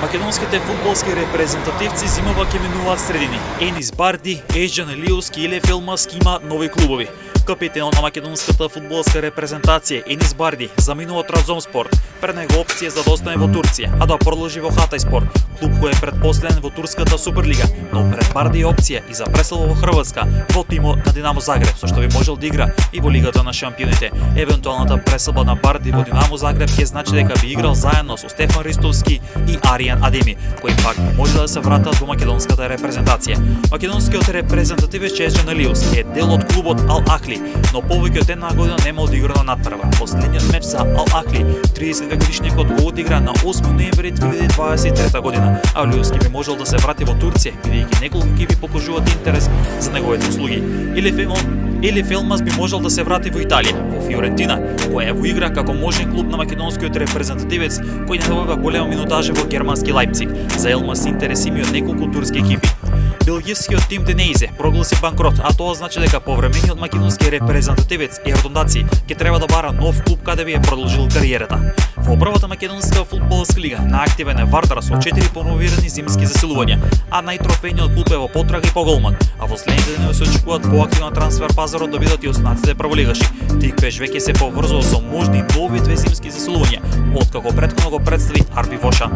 Македонските фудбалски репрезентативци зимава ќе минуваат средини. Енис Барди, Еджан Елиовски и Елеф Елмаски има нови клубови. Капитенот на македонската фудбалска репрезентација Енис Барди заминува од Трабзонспор. Пред него опција за да остане во Турција, а да продолжи во Хатајспор, клуб кој е предпоследен во турската Суперлига, но пред Барди е опција и за преселба во Хрватска, во тимот на Динамо Загреб, со што би можел да игра и во Лигата на шампионите. Евентуалната преселба на Барди во Динамо Загреб ќе значи дека би играл заедно со Стефан Ристовски и Аријан Адеми, кои пак би може да се вратат во македонската репрезентација. Македонскиот репрезентативец Еджан Елиовски е дел од клубот Ал Ахли, но повеќе од една година нема одиграна надпрва. Последниот меч за Ал Ахли, 32-годишниот го одигра на 8 ноември 2023 година, а Елиовски би можел да се врати во Турција, бидејќи неколку екипи покажуваат интерес за неговите услуги. Елеф Елмас би можел да се врати во Италија, во Фиорентина, која во игра како можен клуб на македонскиот репрезентативец кој не добива голема минутажа во германски Лајпциг. За Елмас интерес има од неколку турски екипи. Белгискиот тим Денеизе прогласи банкрот, а тоа значи дека повремениот македонски репрезентативец Ердон Даци ќе треба да бара нов клуб каде би ја продолжил кариерата. Во првата македонска фудбалска лига наактивен е Вардар со 4 поновирани зимски засилувања, а најтрофејниот клуб е во потрага и по голман, а во следните денови се очекуваат поактивен трансфер пазарот да бидат и останатите прволигаши. Тиквеш веќе се поврзува со можни нови 2 зимски засилувања, откако претходно го представи Арби Воша.